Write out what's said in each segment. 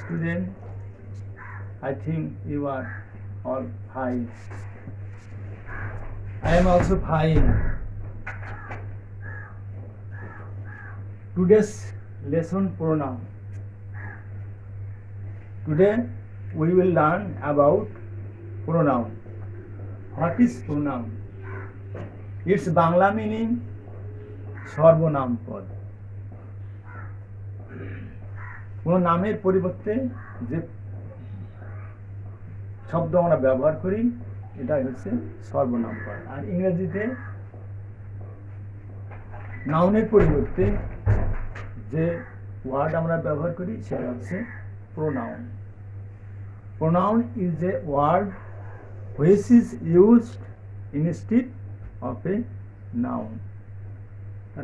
student. I think you are all fine. I am also fine. Today's lesson pronoun. Today we will learn about pronoun. What is pronoun? Its Bangla meaning সর্বনাম পদ। কোনো নামের পরিবর্তে যে শব্দ আমরা ব্যবহার করি এটা হচ্ছে সর্বনাম পদ। আর ইংরেজিতে নাউনের পরিবর্তে যে ওয়ার্ড আমরা ব্যবহার করি সেটা হচ্ছে pronoun. Pronoun is a word which is used instead of a noun.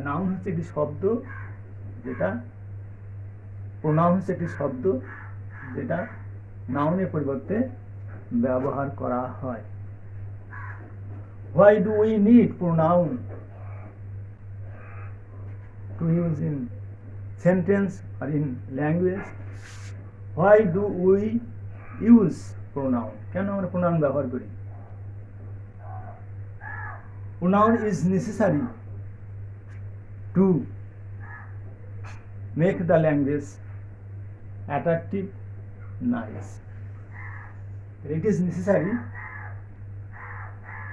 Noun হচ্ছে একটি শব্দ যেটা প্রোনাউন হচ্ছে একটি শব্দ যেটা নাউনের পরিবর্তে ব্যবহার করা হয়। Why do we need pronoun to use in sentence or in language? Why do we use pronoun? কেন আমরা pronoun ব্যবহার করি? Pronoun is necessary to make the language attractive, nice. It is necessary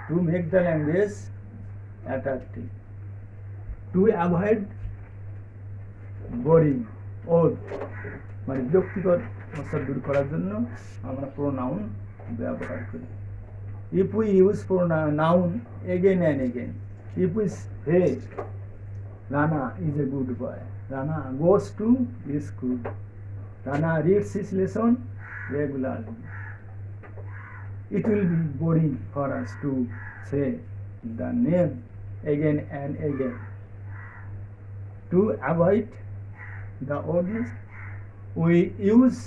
to make the language attractive, to avoid boring or মানে বিরক্তিকর অবস্থা দূর করার জন্য আমরা প্রোনাউন ব্যবহার করি। If we use pronoun again and again, if we say Rana is a good boy, Rana goes to school, Rana reads his lesson regularly, it will be boring for us to say the name again and again. To avoid the audience, we use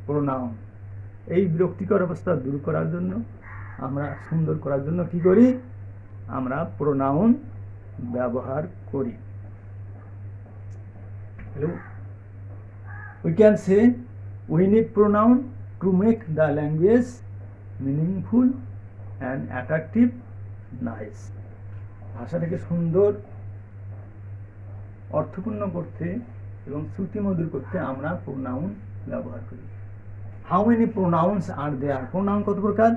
pronoun. এই বিরক্তিকর অবস্থা দূর করার জন্য আমরা সুন্দর করার জন্য কি করি? আমরা প্রোনাউন ব্যবহার করি। We can say we need pronoun to make the language meaningful and attractive, nice. ভাষাটাকে সুন্দর, অর্থপূর্ণ করতে এবং শ্রুতিমধুর করতে আমরা প্রোনাউন ব্যবহার করি। How many pronouns are there? Pronoun কত প্রকার?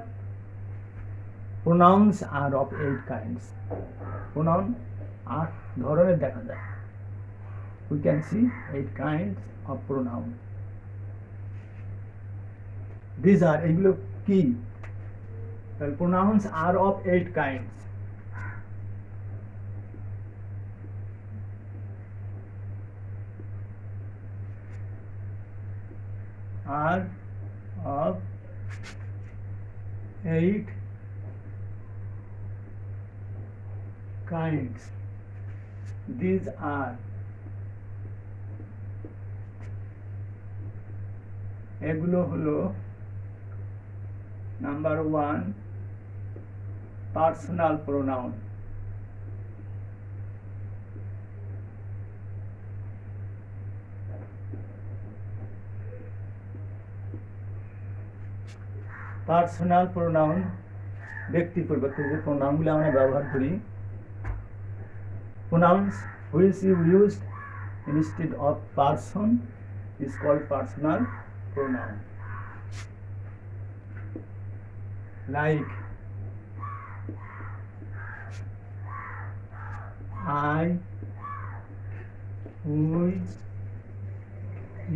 Pronouns are of 8 kinds. Pronoun 8 ধরনের দেখা যায়। We can see 8 kinds of pronoun. These are এগুলো কি? Pronouns are of 8 kinds. Are of 8 kinds. These are এগুলো হলো number 1 personal pronoun. Personal pronoun ব্যক্তি পরিবর্তে যে প্রোনাউনগুলো আমরা ব্যবহার করি, pronouns which you used instead of person is called personal pronoun. Like I, we,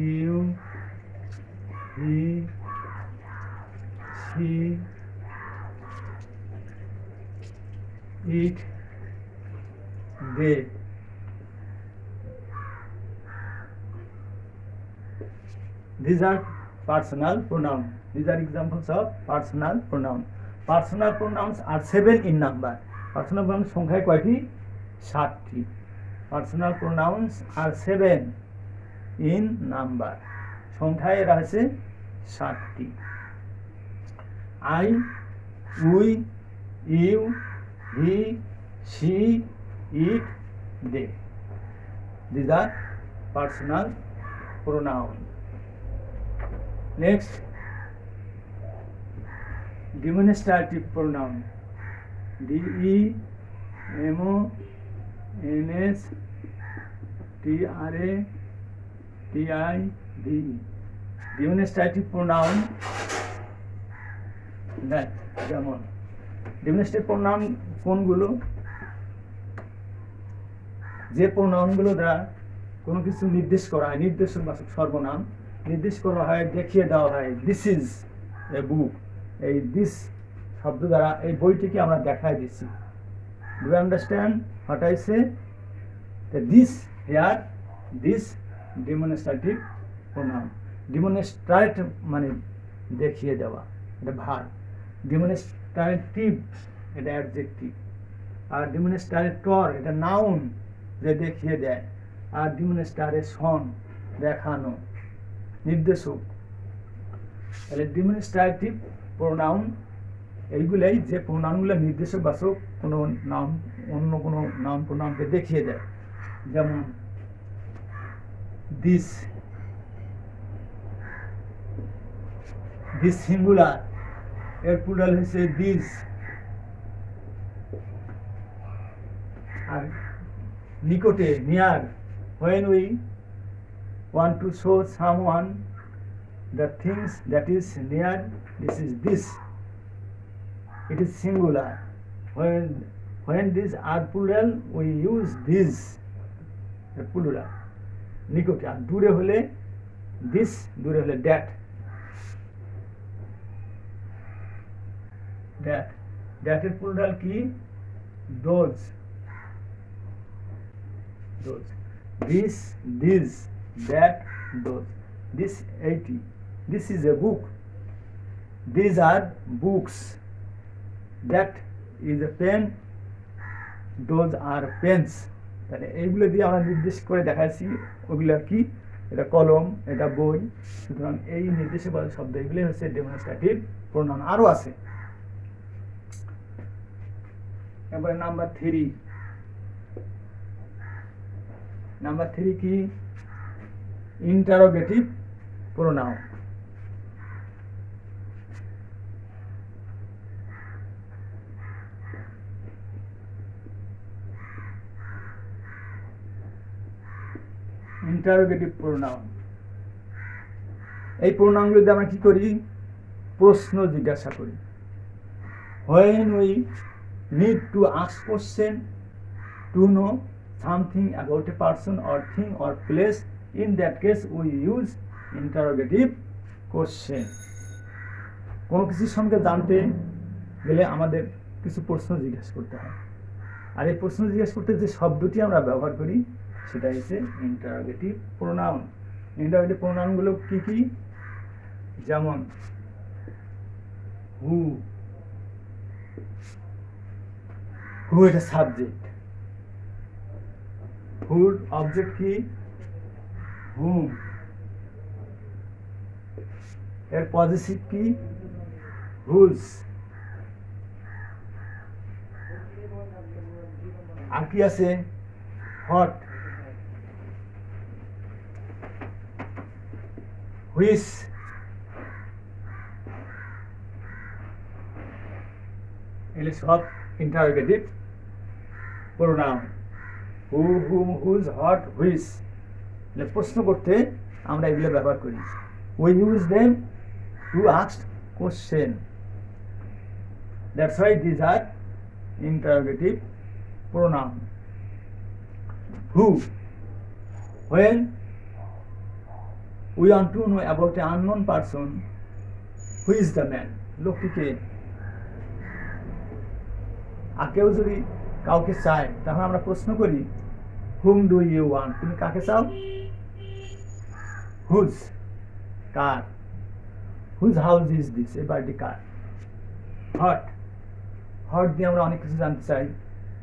you, he, she, it, they. These are personal pronoun. These are examples of personal pronoun. Personal pronouns are 7 in number. Personal pronouns সংখ্যায় কয়টি? 7টি। Personal pronouns are 7 in number. সংখ্যায় এরা আছে 7টি। I, we, you, he, she, it, they. These are personal pronoun. Next, demonstrative pronoun. demonstrative. Demonstrative pronoun that যেমন demonstrative pronoun কোনগুলো? যে প্রোনাউনগুলো দ্বারা কোনো কিছু নির্দেশ করা হয়, নির্দেশবাচক সর্বনাম নির্দেশ করা হয়, দেখিয়ে দেওয়া হয়, দিস ইজ এ বুক, এই দিস শব্দ দ্বারা এই বইটিকে আমরা দেখাই দিচ্ছি। Do you understand what I say? This here, this demonstrative pronoun. Demonstrate মানে দেখিয়ে দেওয়া, এটা ভার। ডেমনস্ট্রেটিভ এটা অ্যাডজেক্টিভ। আর ডেমনস্ট্রেটর এটা নাউন, যে দেখিয়ে দেয়। আর ডেমনস্ট্রেশন দেখানো, নির্দেশক। তাহলে ডেমনস্ট্রেটিভ প্রোনাউন এইগুলাই যে প্রোনাউনগুলো নির্দেশক বাচক কোনো নাম অন্য কোনো নাউন প্রোনাউনকে দেখিয়ে দেয়। যেমন দিস, দিস সিঙ্গুলার, এর প্লুরাল হচ্ছে দিস। আর নিকটে, near, when we want to show someone the things that is near, this is this, it is singular. When these are plural, we use this, the plural. নিকটে। আর দূরে হলে this, দূরে হলে that। that এর plural কি? those। this, these, that, those। this 80, this is a book, these are books, that is a pen, those are pens। তাহলে এইগুলো দিয়ে আমরা নির্দেশ করে দেখাচ্ছি ওগুলো কি, এটা কলম, এটা বই। সুতরাং এই নির্দেশে বলা শব্দ এগুলো হচ্ছে ডেমনস্ট্রেটিভ প্রোনাউন। আরও আছে। এবারে নাম্বার 3। নাম্বার 3 কি? Interrogative pronoun. ইন্টারোগেটিভ প্রোনাউন, এই প্রোনাউনগুলোতে আমরা কি করি? প্রশ্ন জিজ্ঞাসা করি। when we need to ask question to know something about a person or thing or place, in that case we use interrogative question। কোনো কিছু সম্পর্কে জানতে গেলে আমাদের কিছু প্রশ্ন জিজ্ঞাসা করতে হয়। আর এই প্রশ্ন জিজ্ঞাসা করতে যে শব্দটি আমরা ব্যবহার করি সেটা হচ্ছে ইন্টারোগেটিভ প্রোনাউন। ইন্টারোগেটিভ প্রোনাউনগুলো কি কি? যেমন হু, হু এটা সাবজেক্ট, হুর অবজেক্ট কি? হুম। এর পজিটিভ কি? হুজ। আর কি আছে? What, which. এগুলো সব interrogative pronoun. Who, whom, whose, what, which. প্রশ্ন করতে আমরা এগুলো ব্যবহার করি। we use them to ask question, that's why these are interrogative pronoun. Who, when we want to know about an unknown person, who is the man, লোকটি কে। আর কেউ যদি কাউকে চায় তখন আমরা প্রশ্ন করি whom do you want, তুমি কাকে চাও? whose, car. whose house is this, এই বাড়িটি কার। হট, হট দিয়ে আমরা অনেক কিছু জানতে চাই,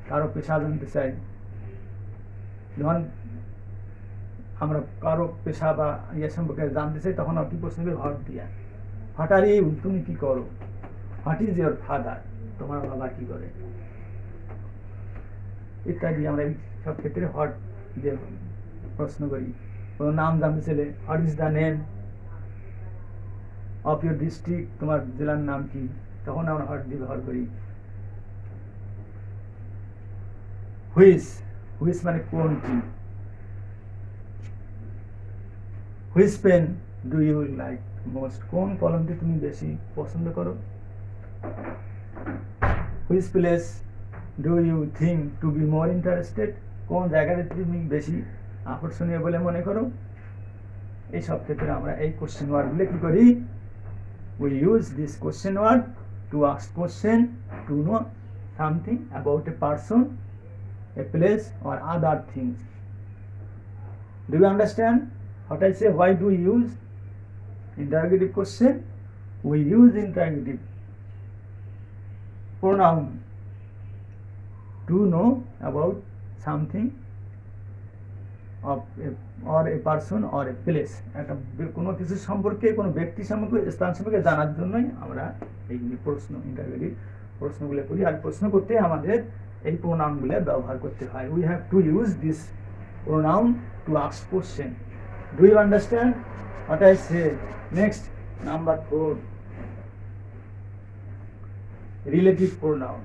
কারো পেশা জানতে চাই। যখন আমরা কারো পেশা বা ইয়ে সম্পর্কে জানতে চাই তখন আর কি প্রশ্ন করি? হট দিয়া। হট আর ইউ, তুমি কি করো? হোয়াট ইজ ইয়োর ফাদার, তোমার বাবা কি করে? ইত্যাদি আমরা এই সব ক্ষেত্রে হট দিয়ে প্রশ্ন করি। কোনো নাম জানতে চাইলে what is the name, of your district, তোমার জেলার নাম কি, তখন আমরা হট দিয়ে ব্যবহার করি। হুইচ, হুইচ মানে কোনটি। Which pen do you like most, কোন কলমটি তুমি বেশি পছন্দ করো। Which place do you think to be more interested, কোন জায়গাতে তুমি বেশি আকর্ষণীয় বলে মনে করো। এই সব ক্ষেত্রে আমরা এই কোশ্চেন ওয়ার্ডগুলো কি করি, we use this question word to ask question, to know something about a person, a place or other things. Do you understand what I say? Why do we use interrogative question? We use interrogative pronoun to know about something of or a person or a place, একটা কোনো কিছু সম্পর্কে, কোনো ব্যক্তি সম্পর্কে, স্থান সম্পর্কে জানার জন্যই আমরা এই প্রশ্ন, ইন্টারভিউ প্রশ্নগুলো করি। আর প্রশ্ন করতে আমাদের এই প্রোনাউনগুলো ব্যবহার করতে হয়। We have to use this pronoun to ask question. Do you understand what I say? Next, number 4, relative pronoun.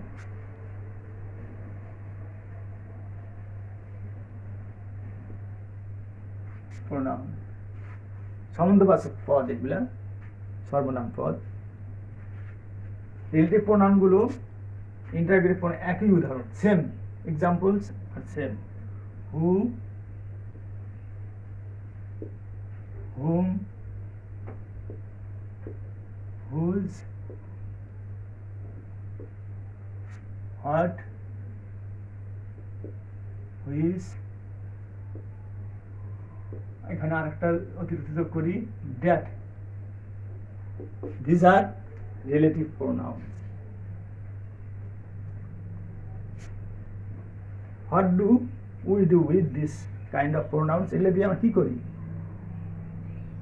Pronoun সম্বন্ধবাচক পদ, এগুলা সর্বনাম পদ। রিলেটিভ প্রোনাউনগুলো ইন্টারোগেটিভ প্রোনাউন একই উদাহরণ, সেম এক্সাম্পলস আর same. Who, whom, whose, what, which. এখানে আরেকটা অতিরিক্ত যোগ করি, that. These are relative pronouns. What do we do with this kind of pronouns? এগুলো দিয়ে আমরা কি করি?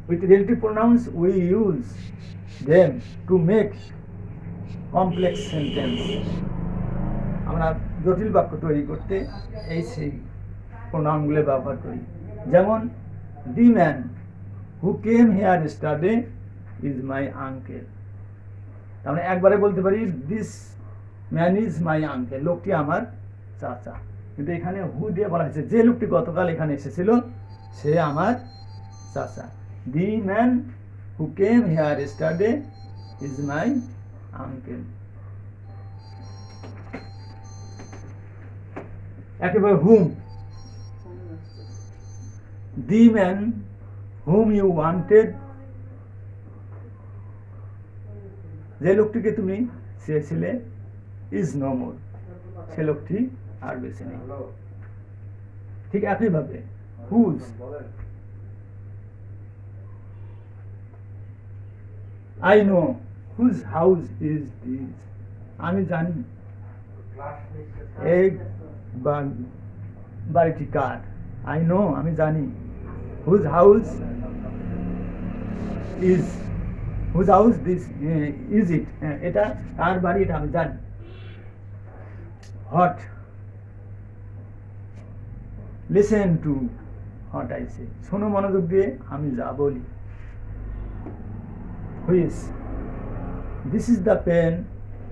With relative pronouns we use them to make complex sentence. আমরা জটিল বাক্য তৈরি করতে এই সেই প্রোনাউনগুলো ব্যবহার করি। যেমন, the man who came here yesterday is my uncle. আমরা একবারে বলতে পারি this man is my uncle, লোকটি আমার চাচা। কিন্তু এখানে হু দিয়ে বলা হয়েছে যে লোকটি গতকাল এখানে এসেছিল সে আমার চাচা। The man who came here yesterday is my uncle. একেবারে whom, the man whom you wanted, যে লোকটিকে তুমি চেয়েছিলে, ইজ নো মোর, সে লোকটি আর বেঁচে নেই। ঠিক একইভাবে whose, I know whose house is this, আমি জানি এই বাড়িটি কার। আই নো, আমি জানি। Whose house is, whose house this is it, এটা কার বাড়ি এটা আমি জানি। What, listen to what I say, শোনো মনোযোগ দিয়ে আমি যা বলি। Which, this is the pen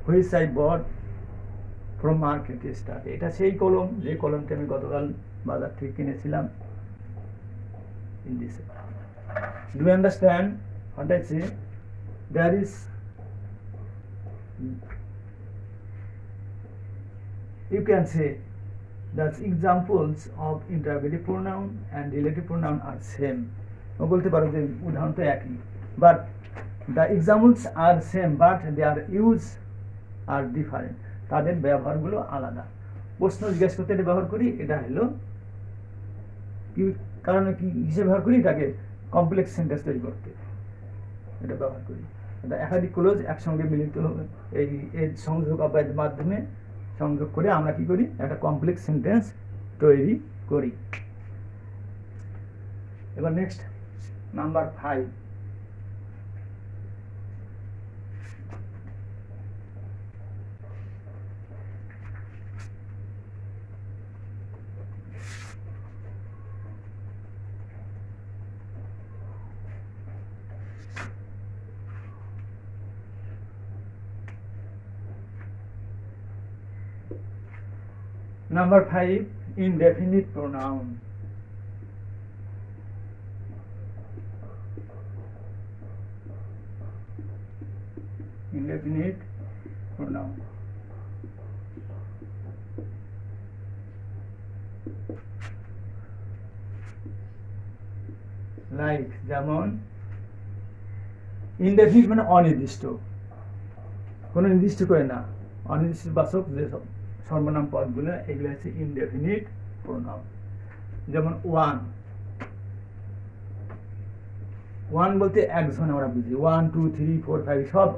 which I bought from market yesterday, এটা সেই কলম যে কলমটি আমি গতকাল বাজার থেকে কিনেছিলাম। In this, do you understand what I say? There is, you can say that examples of interrogative pronoun and relative pronoun are same. বলতে পারো যে উদাহরণ তো একই, but the examples are same but their use are different. তাদের ব্যবহারগুলো আলাদা। প্রশ্ন জিজ্ঞেস করতে এটা ব্যবহার করি, এটা হলো কি কারণে কি হিসেবে ব্যবহার করি, এটাকে কমপ্লেক্স সেন্টেন্স তৈরি করতে এটা ব্যবহার করি। এটা একাধিক ক্লোজ একসঙ্গে মিলিত এই সংযোগ অব্যয়ের মাধ্যমে সংযোগ করে আমরা কি করি, একটা কমপ্লেক্স সেন্টেন্স তৈরি করি। এবার next, number 5, Number 5, indefinite pronoun. Indefinite pronoun. Like যেমন ইনডেফিনিট মানে অনির্দিষ্ট, কোনো নির্দিষ্ট করে না, অনির্দিষ্ট বাচক যে সব সর্বনাম পদগুলো এগুলো হচ্ছে ইনডেফিনিট প্রোনাউন। যেমন ওয়ান, ওয়ান বলতে একজন আমরা বুঝি, 1 2 3 4 5 সব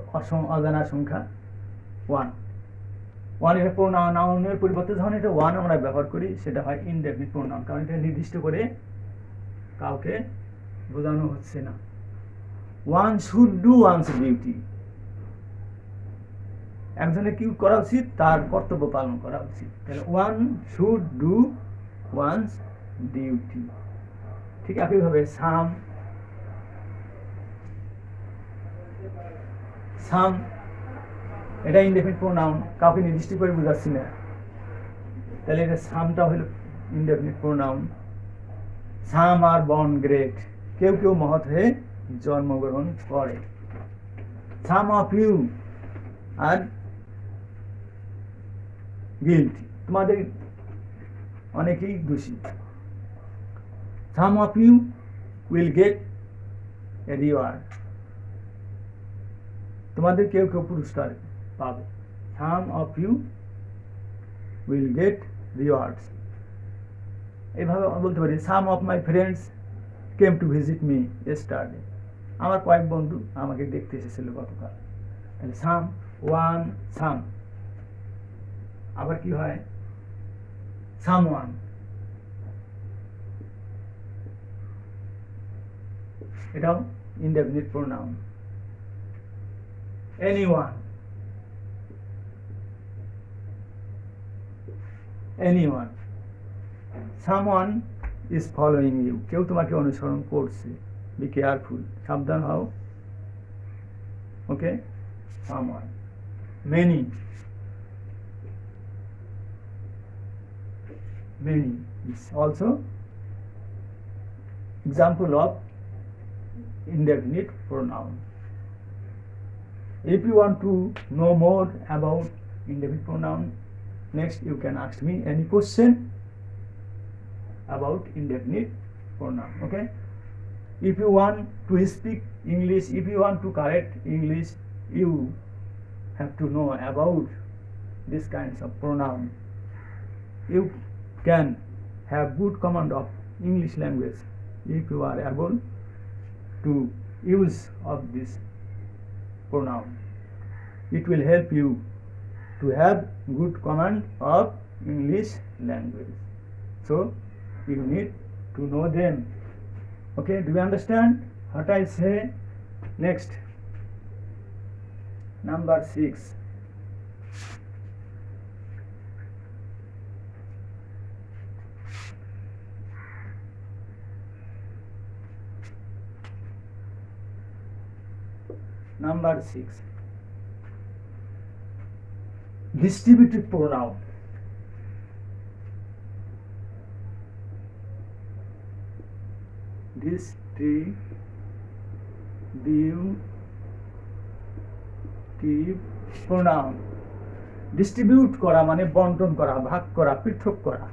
অজানা সংখ্যা ওয়ান। ওয়ান এটা প্রোনাউন, নাউনের পরিবর্তে যখন এটা ওয়ান আমরা ব্যবহার করি সেটা হয় ইনডেফিনিট প্রোনাউন, কারণ এটা নির্দিষ্ট করে কাউকে বোঝানো হচ্ছে না। One should do one's duty, একজনের কি করা উচিত, তার কর্তব্য পালন করা উচিত। তাহলে one should do one's duty. ঠিক একইভাবে সাম, সাম এটা ইনডেফিনিট প্রোনাউন, কাউকে নির্দিষ্ট করে বোঝাচ্ছি না, তাহলে এটা সামটা হলো indefinite pronoun. Some are born great, কেউ কেউ মহৎ হয়ে জন্মগ্রহণ করে। Some of you are guilty, তোমাদের অনেকেই দোষী। Some of you will get a reward, তোমাদের কেউ কেউ পুরস্কার পাবে। Some of you will get rewards. এইভাবে বলতে পারি some of my friends came to visit me yesterday, আমার কয়েক বন্ধু আমাকে দেখতে এসেছিল গতকাল। তাহলে সাম, ওয়ান, সাম। আবার কি হয়, সামওয়ান, এটাও indefinite pronoun. Anyone, anyone. Someone is following you, কেউ তোমাকে অনুসরণ করছে, বি কেয়ারফুল, সাবধান হও। Okay, someone. Many, many is also example of indefinite pronoun. If you want to know more about indefinite pronoun, next you can ask me any question about indefinite pronoun. Okay, if you want to speak English, if you want to correct English, you have to know about these kinds of pronoun. You can have good command of English language if you are able to use of this pronoun. It will help you to have good command of English language. So you need to know them. Okay, do you understand what I say? Next, number 6. Number 6, distributive pronoun. Distributive pronoun. Distribute করা মানে বন্টন করা, ভাগ করা, পৃথক করা।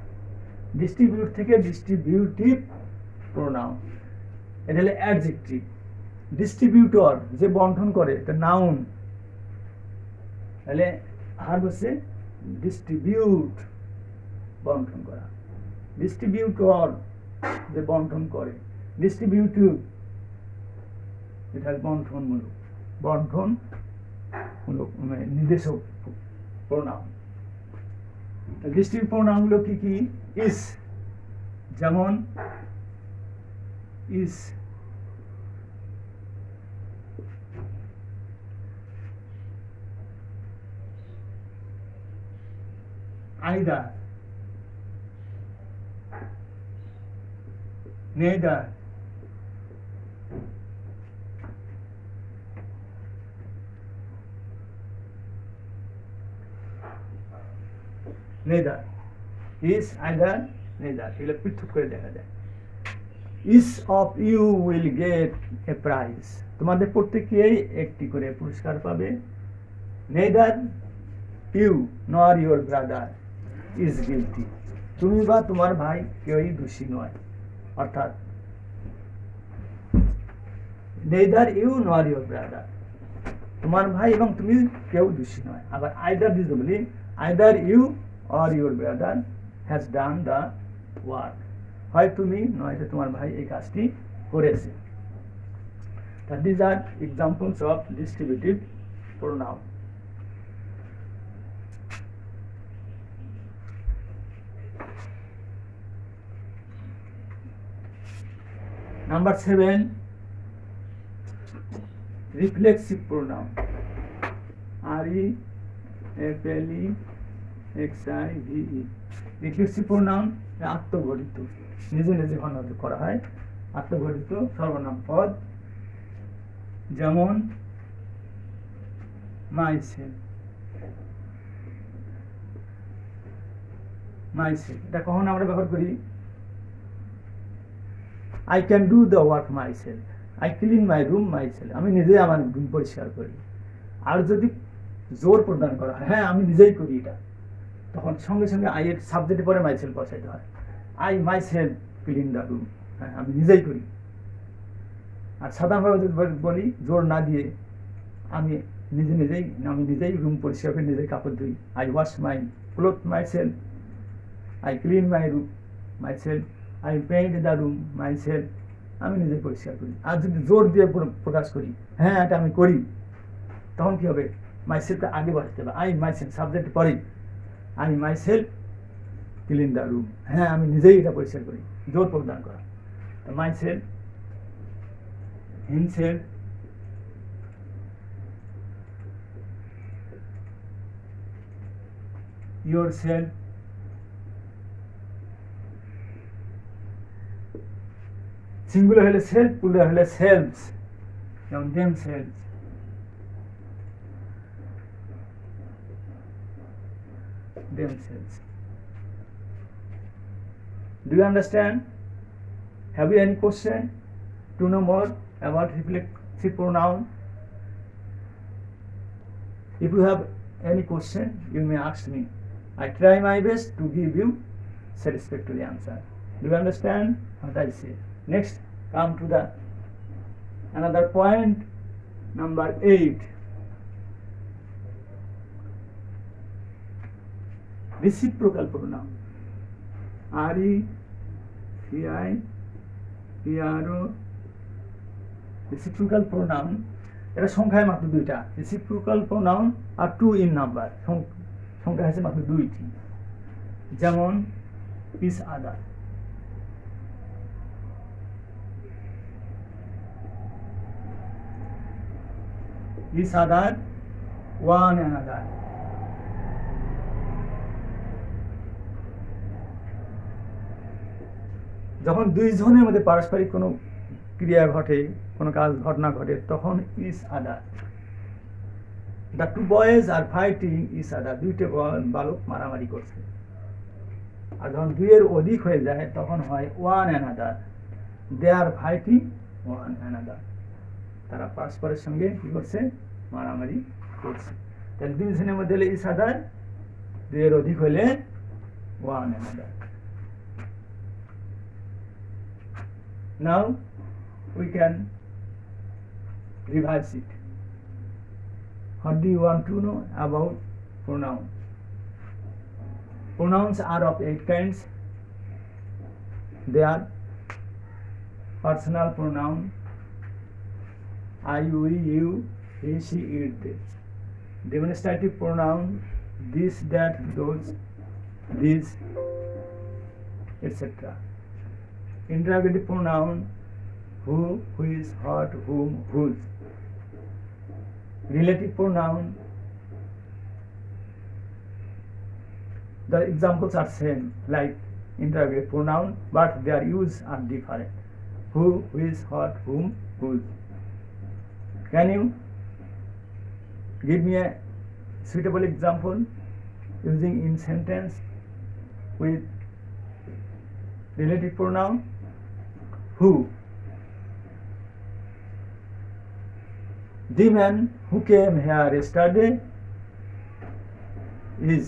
Distribute থেকে distributive pronoun, এটা হলো অ্যাডজেক্টিভ। ডিস্ট্রিবিউটর যে বন্টন করে এটা নাউন, তাহলে ভার্ব হচ্ছে ডিস্ট্রিবিউট, বন্টন করা। ডিস্ট্রিবিউটর যে বন্টন করে, ডিস্ট্রিবিউটিভ এটা বন্টনমূলক, বন্টনমূলক নির্দেশক প্রোনাউন। ডিস্ট্রিবিউটিভ প্রোনাউনগুলো কি কি? ইস, যেমন each, either, neither, neither. Each either neither, এগুলো পৃথক করে দেখা যায়। Each of you will get a prize, তোমাদের প্রত্যেকেই একটি করে পুরস্কার পাবে। Neither you nor your brother is guilty, তুমি বা তোমার ভাই কেউই দোষী নয়। অর্থাৎ neither you nor your brother, তোমার ভাই এবং তুমি কেউ দোষী নয়। আবার আইদার দিতে বলি, either you or your brother has done the work, হয় তুমি নয়তো তোমার ভাই এই কাজটি করেছে। This are examples of distributive pronoun. Number 7, reflexive pronoun. REFLEXIVE, reflexive pronoun আত্মঘটিত, নিজে নিজে ঘনিত করা হয়। আত্মঘটিত সর্বনাম পদ, যেমন myself, myself, এটা কখন আমরা ব্যবহার করি? I can do the work myself, I clean my room myself, আমি নিজেই আমার রুম পরিষ্কার করি। আর যদি জোর প্রদান করা হয়, হ্যাঁ আমি নিজেই করি এটা, তখন সঙ্গে সঙ্গে আই এর সাবজেক্টে পরে মাইসেলফ বসাইতে হয়। I myself clean the room, হ্যাঁ আমি নিজেই করি। আর সাধারণভাবে যদি বলি জোর না দিয়ে, আমি নিজেই রুম পরিষ্কার করি, নিজেই কাপড় ধুই। I wash my cloth myself, I clean my room myself, I paint the room myself, আমি নিজেই পরিষ্কার করি। আর যদি জোর দিয়ে প্রকাশ করি, হ্যাঁ এটা আমি করি, তখন কি হবে? মাইসেলফকে আগে বসাতে হবে, আই মাইসেলফ সাবজেক্ট পরে, I myself clean the room, হ্যাঁ আমি নিজেই এটা পরিষ্কার করি, জোর প্রদান করা। তো মাইসেলফ, হিমসেলফ, yourself, সিঙ্গুলার হলে সেলফ, প্লুরাল হলে সেলভস, যেমন themselves, themselves. Do you understand? Have you any question to know more about reflexive pronoun? If you have any question, you may ask me. I try my best to give you satisfactory answer. Do you understand what I say? Next, come to the another point, number 8. Reciprocal pronoun. RECIPRO, reciprocal pronoun, এটা সংখ্যায় মাত্র দুইটা। Reciprocal pronoun are 2 in number, সংখ্যা আছে মাত্র দুইটি। যেমন each other, each other, one another. যখন দুইজনের মধ্যে পারস্পরিক কোনো ক্রিয়া ঘটে, কোনো ঘটনা ঘটে, তখন each other. The two boys are fighting each other, দুইটা বালক মারামারি করছে। আর যখন দুইয়ের অধিক হয়ে যায় তখন হয় one another, they are fighting one another, তারা পারস্পরের সঙ্গে কি করছে? মারামারি করছে। তাহলে দুইজনের মধ্যে হলে ইজ আদার, দুইয়ের অধিক হলে one another. Now we can revise it. What do you want to know about pronoun? Pronouns are of 8 kinds. They are personal pronoun, I, we, you, he, she, it, they. Demonstrative pronoun, this, that, those, these, etc. Interrogative pronoun, who, which, what, whom, whose. Relative pronoun, the examples are same like interrogative pronoun, but their use are different. Who, which, what, whom, whose. Can you give me a suitable example using in sentence with relative pronoun. Who? The man who came here yesterday is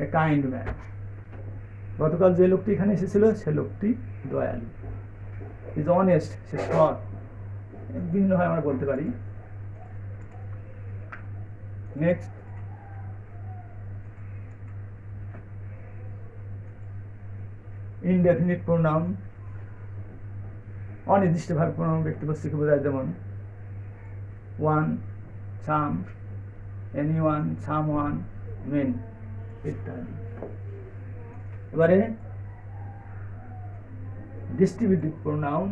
a kind man. গতকাল যে লোকটি এখানে এসেছিল সে লোকটি দয়ালু। Is honest, সে সৎ। বিভিন্নভাবে আমরা বলতে পারি। নেক্সট, ইনডেফিনিট প্রোনাউন, অনির্দিষ্টভাবে কোনো ব্যক্তিবস্তুকে বোঝায়, যেমন ওয়ান, সাম, এনিওয়ান, সামওয়ান, মেন ইত্যাদি। এবারে distributive pronoun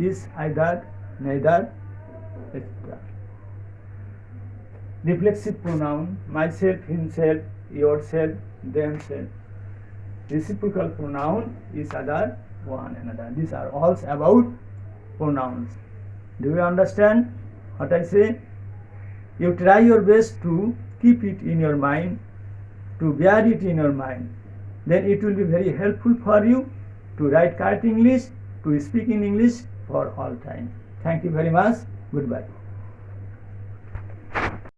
is either, neither, etcetera. Reflexive pronoun myself, himself, yourself, themselves. Reciprocal pronoun is other, one another. These are all about pronouns. Do you understand what I say? You try your best to keep it in your mind, to bear it in your mind. Then it will be very helpful for you to write correct English, to speak in English for all time. Thank you very much. Goodbye.